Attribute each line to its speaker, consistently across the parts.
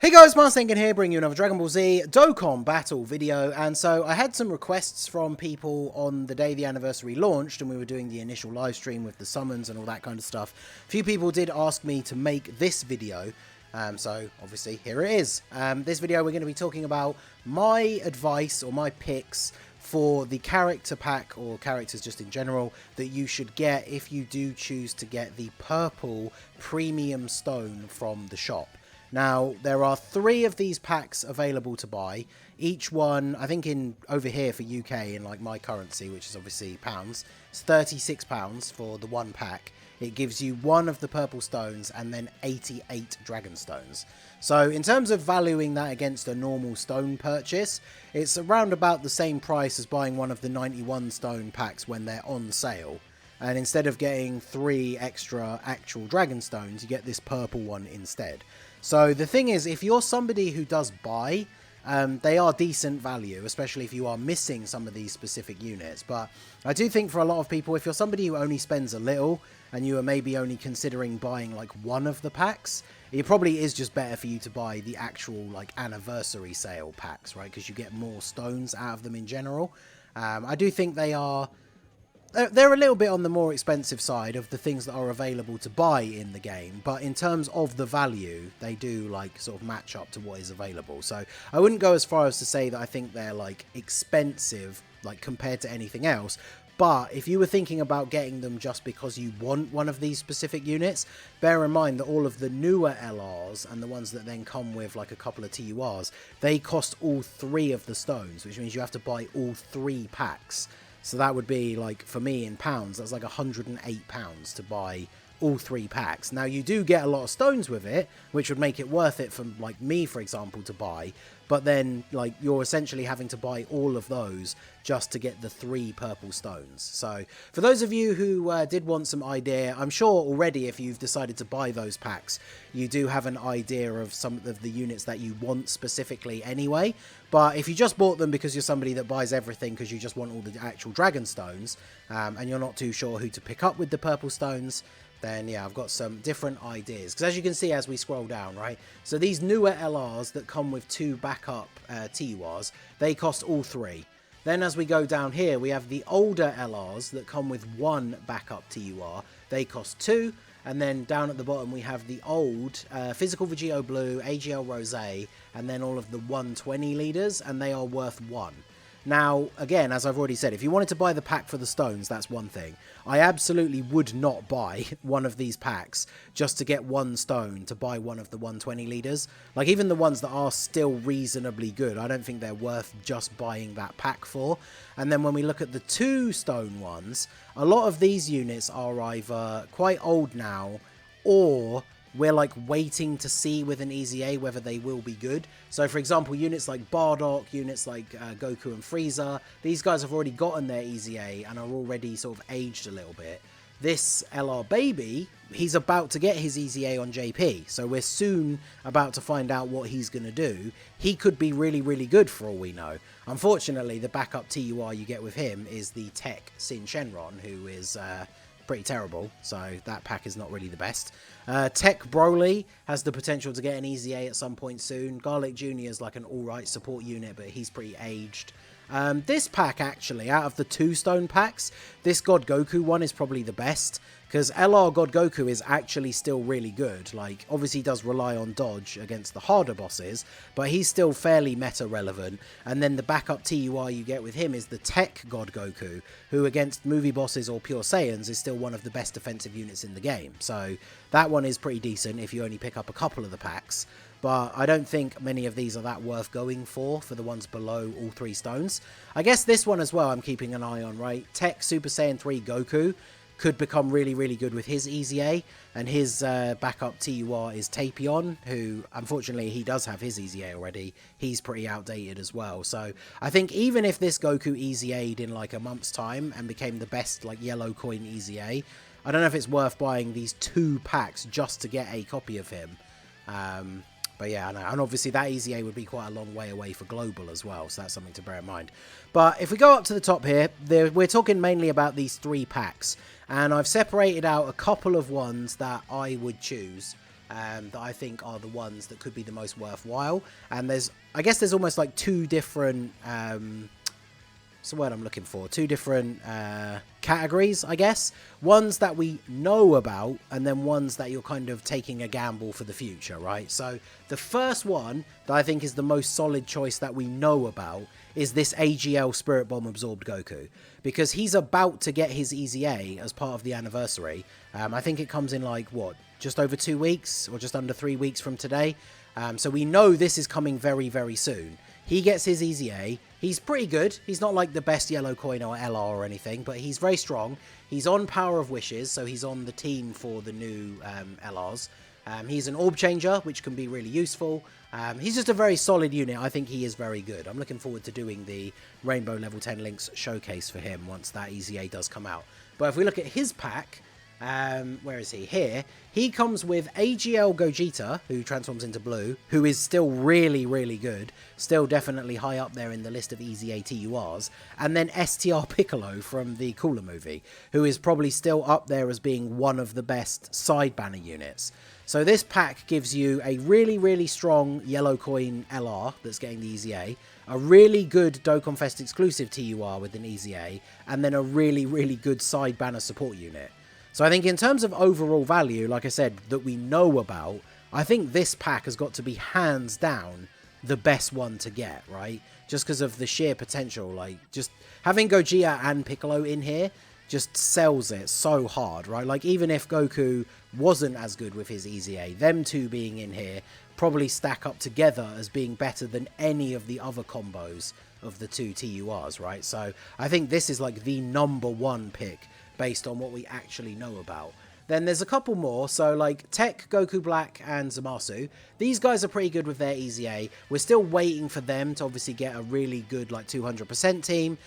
Speaker 1: Hey guys, Marstinkin here, bringing you another Dragon Ball Z Dokkan battle video. And so I had some requests from people on the day the anniversary launched and we were doing the initial live stream with the summons and all that kind of stuff. A few people did ask me to make this video, so obviously here it is. This video we're going to be talking about my advice or my picks for the character pack or characters just in general that you should get if you do choose to get the purple premium stone from the shop. Now, there are 3 of these packs available to buy. Each one, I think in over here for UK in like my currency, which is obviously pounds, it's £36 for the one pack. It gives you 1 of the purple stones and then 88 dragon stones. So in terms of valuing that against a normal stone purchase, it's around about the same price as buying one of the 91 stone packs when they're on sale. And instead of getting 3 extra actual dragon stones, you get this purple one instead. So the thing is, if you're somebody who does buy, they are decent value, especially if you are missing some of these specific units. But I do think for a lot of people, if you're somebody who only spends a little and you are maybe only considering buying like 1 of the packs, it probably is just better for you to buy the actual like anniversary sale packs, right? Because you get more stones out of them in general. I do think they're a little bit on the more expensive side of the things that are available to buy in the game, but in terms of the value, they do like sort of match up to what is available. So I wouldn't go as far as to say that I think they're like expensive, like compared to anything else. But if you were thinking about getting them just because you want one of these specific units, bear in mind that all of the newer LRs and the ones that then come with like a couple of TURs, they cost all 3 of the stones, which means you have to buy all 3 packs. So that would be like, for me in pounds, that's like £108 to buy all 3 packs. Now you do get a lot of stones with it, which would make it worth it for like me, for example, to buy. But then like you're essentially having to buy all of those just to get the 3 purple stones. So for those of you who did want some idea, I'm sure already if you've decided to buy those packs, you do have an idea of some of the units that you want specifically anyway. But if you just bought them because you're somebody that buys everything because you just want all the actual dragon stones, and you're not too sure who to pick up with the purple stones, then yeah, I've got some different ideas. Because as you can see as we scroll down, right, so these newer LRs that come with 2 backup TURs, they cost all 3. Then as we go down here, we have the older LRs that come with 1 backup TUR, they cost 2. And then down at the bottom we have the old Physical Vegito Blue, AGL Rosé, and then all of the 120 leaders, and they are worth 1. Now, again, as I've already said, if you wanted to buy the pack for the stones, that's one thing. I absolutely would not buy one of these packs just to get 1 stone to buy one of the 120 leaders. Like, even the ones that are still reasonably good, I don't think they're worth just buying that pack for. And then when we look at the 2 stone ones, a lot of these units are either quite old now, or we're like waiting to see with an EZA whether they will be good. So for example, units like Bardock, units like Goku and Frieza, these guys have already gotten their EZA and are already sort of aged a little bit. This LR baby, he's about to get his EZA on JP, so we're soon about to find out what he's going to do. He could be really, really good for all we know. Unfortunately, the backup TUR you get with him is the Tech Sin Shenron, who is pretty terrible, so that pack is not really the best. Tech Broly has the potential to get an EZA at some point soon. Garlic Jr. is like an alright support unit, but he's pretty aged. This pack, actually, out of the 2 stone packs, this God Goku one is probably the best, because LR God Goku is actually still really good. Like, obviously he does rely on dodge against the harder bosses, but he's still fairly meta relevant. And then the backup TUR you get with him is the Tech God Goku, who against movie bosses or pure Saiyans is still one of the best defensive units in the game. So that one is pretty decent if you only pick up a couple of the packs. But I don't think many of these are that worth going for the ones below all 3 stones. I guess this one as well I'm keeping an eye on, right? Tech Super Saiyan 3 Goku could become really, really good with his EZA, and his backup TUR is Tapion, who, unfortunately, he does have his EZA already. He's pretty outdated as well. So I think even if this Goku EZA'd in like a month's time and became the best like yellow coin EZA, I don't know if it's worth buying these 2 packs just to get a copy of him. But yeah, I know. And obviously that EZA would be quite a long way away for global as well, so that's something to bear in mind. But if we go up to the top here, we're talking mainly about these 3 packs. And I've separated out a couple of ones that I would choose that I think are the ones that could be the most worthwhile. And I guess there's almost like two different, what's the word I'm looking for? Two different categories, I guess. Ones that we know about, and then ones that you're kind of taking a gamble for the future, right? So the first one that I think is the most solid choice that we know about is this AGL Spirit Bomb Absorbed Goku, because he's about to get his EZA as part of the anniversary. I think it comes in like, what, just over 2 weeks, or just under 3 weeks from today. So we know this is coming very, very soon. He gets his EZA. He's pretty good. He's not like the best yellow coin or LR or anything, but he's very strong. He's on Power of Wishes, so he's on the team for the new LRs. He's an orb changer, which can be really useful. He's just a very solid unit. I think he is very good. I'm looking forward to doing the Rainbow Level 10 Links showcase for him once that EZA does come out. But if we look at his pack, where is he? Here. He comes with AGL Gogeta, who transforms into blue, who is still really, really good. Still definitely high up there in the list of EZA TURs. And then STR Piccolo from the Cooler movie, who is probably still up there as being one of the best side banner units. So this pack gives you a really, really strong yellow coin LR that's getting the EZA, a really good Dokkan Fest exclusive TUR with an EZA, and then a really, really good side banner support unit. So I think in terms of overall value, like I said, that we know about, I think this pack has got to be hands down the best one to get, right? Just because of the sheer potential. Like, just having Gogeta and Piccolo in here just sells it so hard, right? Like, even if Goku wasn't as good with his EZA, them two being in here probably stack up together as being better than any of the other combos of the two TURs, right? So I think this is like the #1 pick based on what we actually know about. Then there's a couple more, so like Tech, Goku Black, and Zamasu. These guys are pretty good with their EZA. We're still waiting for them to obviously get a really good like 200% team.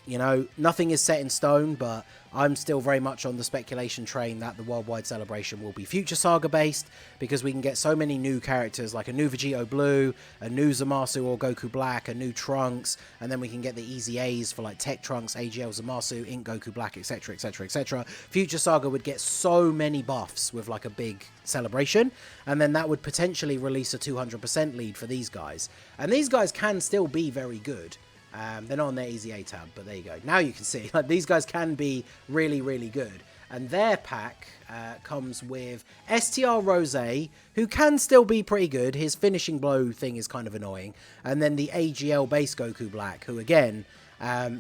Speaker 1: You know, nothing is set in stone, but I'm still very much on the speculation train that the Worldwide Celebration will be Future Saga based, because we can get so many new characters, like a new Vegito Blue, a new Zamasu or Goku Black, a new Trunks, and then we can get the EZAs for like Tech Trunks, AGL Zamasu, Ink Goku Black, etc, etc, etc. Future Saga would get so many buffs with like a big celebration, and then that would potentially release a 200% lead for these guys. And these guys can still be very good. They're not on their EZA tab, but there you go. Now you can see, like, these guys can be really, really good. And their pack comes with STR Rose, who can still be pretty good. His finishing blow thing is kind of annoying. And then the AGL base Goku Black, who again,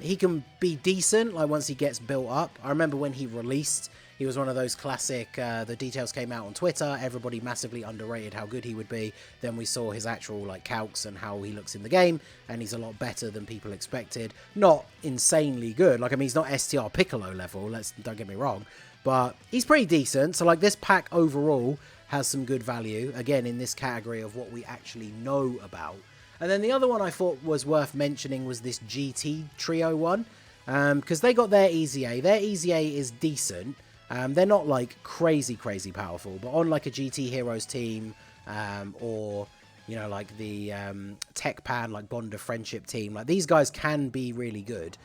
Speaker 1: he can be decent, like, once he gets built up. I remember when he released, he was one of those classic, the details came out on Twitter, everybody massively underrated how good he would be. Then we saw his actual like calcs and how he looks in the game, and he's a lot better than people expected. Not insanely good, like, I mean, he's not STR Piccolo level, don't get me wrong, but he's pretty decent. So like, this pack overall has some good value, again, in this category of what we actually know about. And then the other one I thought was worth mentioning was this GT Trio one, because they got their EZA. Their EZA is decent. They're not like crazy powerful, but on like a GT Heroes team, or, you know, like the Tech Pan, like Bond of Friendship team, like, these guys can be really good.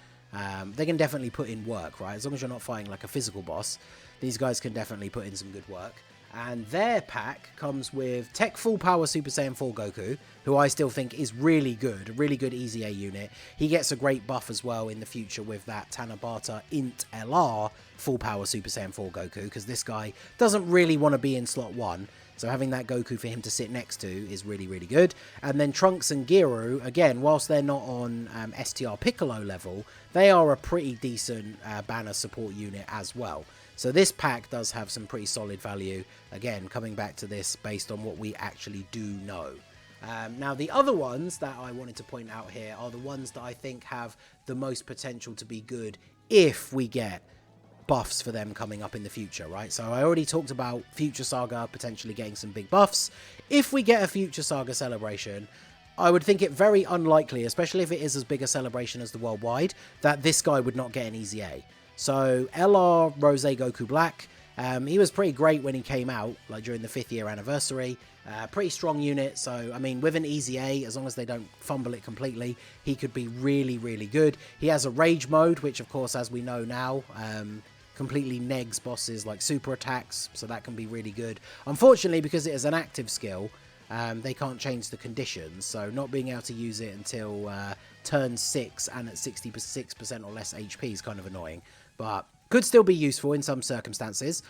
Speaker 1: They can definitely put in work, right? As long as you're not fighting like a physical boss, these guys can definitely put in some good work. And their pack comes with Tech Full Power Super Saiyan 4 Goku, who I still think is really good, a really good EZA unit. He gets a great buff as well in the future with that Tanabata Int LR Full Power Super Saiyan 4 Goku, because this guy doesn't really want to be in slot 1. So having that Goku for him to sit next to is really, really good. And then Trunks and Giru, again, whilst they're not on STR Piccolo level, they are a pretty decent banner support unit as well. So this pack does have some pretty solid value, again, coming back to this based on what we actually do know. Now, the other ones that I wanted to point out here are the ones that I think have the most potential to be good if we get buffs for them coming up in the future, right? So I already talked about Future Saga potentially getting some big buffs. If we get a Future Saga celebration, I would think it very unlikely, especially if it is as big a celebration as the Worldwide, that this guy would not get an EZA. So LR Rose Goku Black, he was pretty great when he came out, like during the 5th year anniversary. Pretty strong unit, so I mean, with an EZA, as long as they don't fumble it completely, he could be really, really good. He has a rage mode, which of course, as we know now, completely negs bosses like super attacks, so that can be really good. Unfortunately, because it is an active skill, they can't change the conditions, so not being able to use it until turn 6 and at 66% or less HP is kind of annoying, but could still be useful in some circumstances.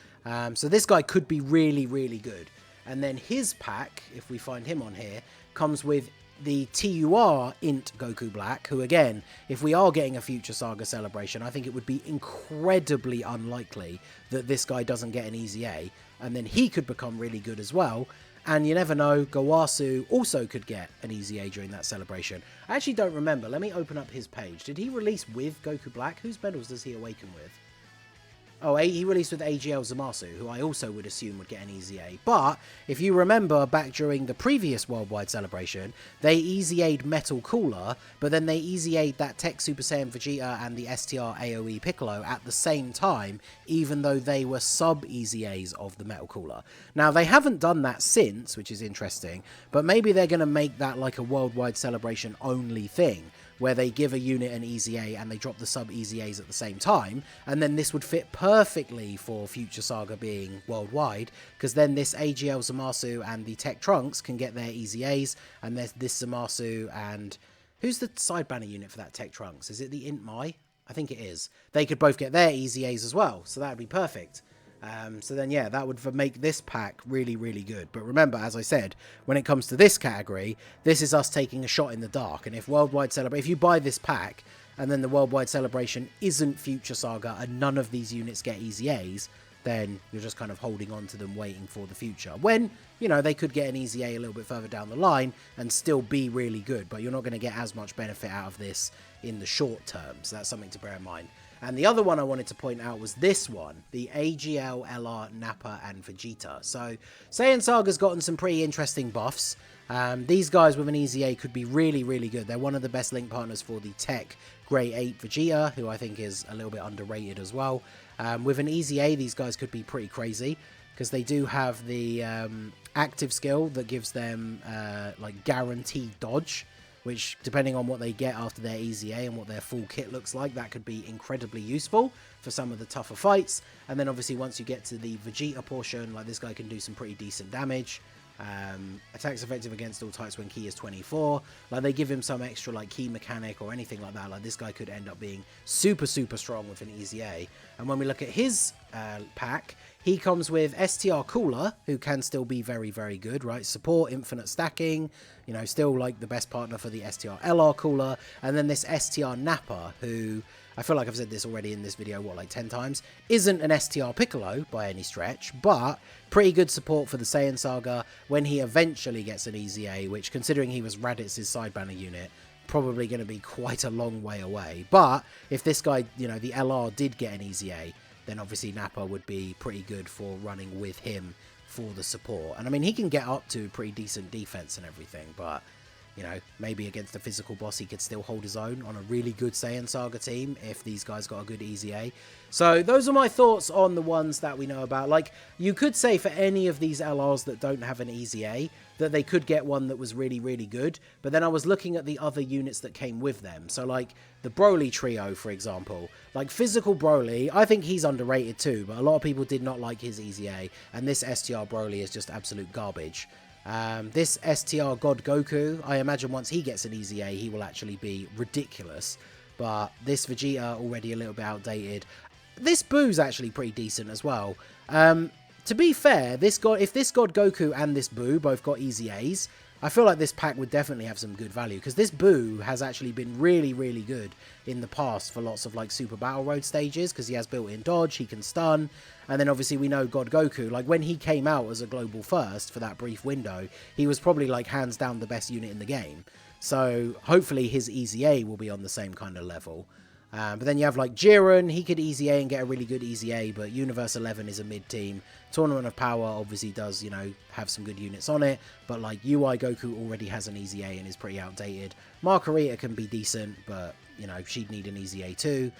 Speaker 1: So this guy could be really, really good. And then his pack, if we find him on here, comes with the TUR Int Goku Black, who again, if we are getting a Future Saga celebration, I think it would be incredibly unlikely that this guy doesn't get an Easy A, and then he could become really good as well. And you never know, Gowasu also could get an Easy A during that celebration. I actually don't remember. Let me open up his page. Did he release with Goku Black? Whose medals does he awaken with? Oh, he released with AGL Zamasu, who I also would assume would get an Easy A. But if you remember back during the previous Worldwide Celebration, they Easy A'd Metal Cooler, but then they Easy A'd that Tech Super Saiyan Vegeta and the STR AoE Piccolo at the same time, even though they were sub-Easy A's of the Metal Cooler. Now, they haven't done that since, which is interesting, but maybe they're going to make that like a Worldwide Celebration only thing, where they give a unit an Easy A and they drop the sub-Easy A's at the same time, and then this would fit perfectly for Future Saga being worldwide, because then this AGL Zamasu and the Tech Trunks can get their Easy A's, and there's this Zamasu and... who's the side banner unit for that Tech Trunks? Is it the Int Mai? I think it is. They could both get their Easy A's as well, so that would be perfect. So then, yeah, that would make this pack really, really good. But remember, as I said, when it comes to this category, this is us taking a shot in the dark. And if Worldwide Celebration, if you buy this pack, and then the Worldwide Celebration isn't Future Saga, and none of these units get Easy A's, then you're just kind of holding on to them, waiting for the future. When, you know, they could get an Easy A little bit further down the line, and still be really good. But you're not going to get as much benefit out of this in the short term. So that's something to bear in mind. And the other one I wanted to point out was this one, the AGL, LR, Nappa, and Vegeta. So, Saiyan Saga's gotten some pretty interesting buffs. These guys with an Easy A could be really, really good. They're one of the best link partners for the Tech Grey 8 Vegeta, who I think is a little bit underrated as well. With an Easy A, these guys could be pretty crazy, because they do have the active skill that gives them like guaranteed dodge, which, depending on what they get after their Easy A and what their full kit looks like, that could be incredibly useful for some of the tougher fights. And then obviously once you get to the Vegeta portion, like this guy can do some pretty decent damage. Attacks effective against all types when key is 24. Like, they give him some extra like key mechanic or anything like that. Like, this guy could end up being super, super strong with an Easy A. And when we look at his pack, he comes with STR Cooler, who can still be very, very good, right? Support, infinite stacking, you know, still like the best partner for the STR LR Cooler. And then this STR Nappa, who, I feel like I've said this already in this video, what, like 10 times? Isn't an STR Piccolo by any stretch, but pretty good support for the Saiyan Saga when he eventually gets an Easy A, which, considering he was Raditz's side banner unit, probably going to be quite a long way away. But if this guy, you know, the LR did get an Easy A, then obviously Nappa would be pretty good for running with him for the support. And I mean, he can get up to pretty decent defense and everything, but, you know, maybe against a physical boss he could still hold his own on a really good Saiyan Saga team if these guys got a good Easy A. So those are my thoughts on the ones that we know about. Like, you could say for any of these LRs that don't have an Easy A, that they could get one that was really, really good. But then I was looking at the other units that came with them. So, like, the Broly trio, for example. Like, Physical Broly, I think he's underrated too, but a lot of people did not like his Easy A. And this STR Broly is just absolute garbage. This STR God Goku, I imagine once he gets an Easy A, he will actually be ridiculous. But this Vegeta, already a little bit outdated. This Boo's actually pretty decent as well. To be fair, if this God Goku and this Boo both got Easy A's, I feel like this pack would definitely have some good value, because this Boo has actually been really, really good in the past for lots of like Super Battle Road stages, because he has built-in dodge, he can stun, and then obviously we know God Goku, like when he came out as a global first for that brief window, he was probably like hands down the best unit in the game. So hopefully his Easy A will be on the same kind of level. But then you have like Jiren, he could Easy A and get a really good Easy A, but Universe 11 is a mid-team. Tournament of Power obviously does, you know, have some good units on it, but like UI Goku already has an Easy A and is pretty outdated. Margarita can be decent, but, you know, she'd need an Easy A too.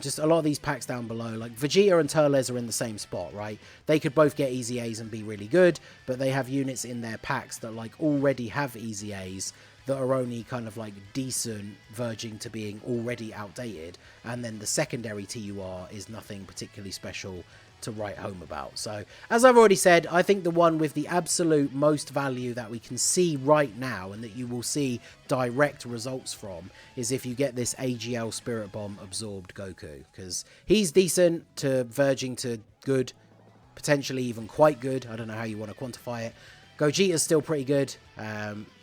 Speaker 1: Just a lot of these packs down below, like Vegeta and Turles are in the same spot, right? They could both get easy A's and be really good, but they have units in their packs that like already have easy A's that are only kind of like decent, verging to being already outdated, and then the secondary TUR is nothing particularly special to write home about. So, as I've already said, I think the one with the absolute most value that we can see right now, and that you will see direct results from, is if you get this AGL Spirit Bomb absorbed Goku, because he's decent to verging to good, potentially even quite good. I don't know how you want to quantify it. Gogeta's still pretty good,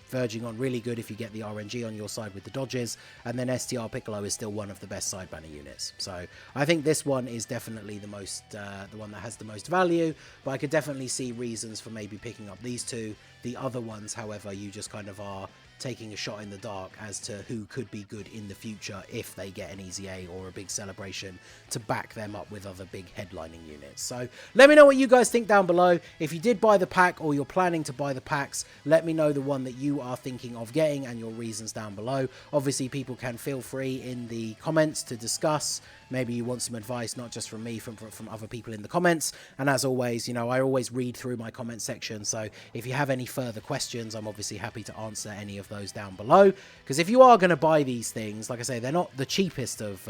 Speaker 1: verging on really good if you get the RNG on your side with the dodges, and then STR Piccolo is still one of the best side banner units. So I think this one is definitely the most, the one that has the most value, but I could definitely see reasons for maybe picking up these two. The other ones, however, you just kind of are taking a shot in the dark as to who could be good in the future if they get an easy A or a big celebration to back them up with other big headlining units. So let me know what you guys think down below. If you did buy the pack or you're planning to buy the packs, let me know the one that you are thinking of getting and your reasons down below. Obviously, people can feel free in the comments to discuss. Maybe you want some advice, not just from me, from other people in the comments. And as always, you know, I always read through my comment section. So if you have any further questions, I'm obviously happy to answer any of those down below. Because if you are going to buy these things, like I say, they're not the cheapest of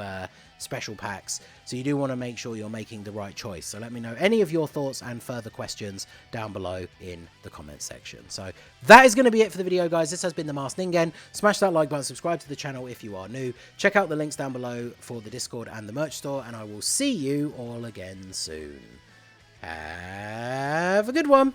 Speaker 1: special packs. So you do want to make sure you're making the right choice. So let me know any of your thoughts and further questions down below in the comment section. So that is going to be it for the video, guys. This has been the Masked Ningen. Smash that like button, subscribe to the channel if you are new. Check out the links down below for the Discord and the merch store, and I will see you all again soon. Have a good one.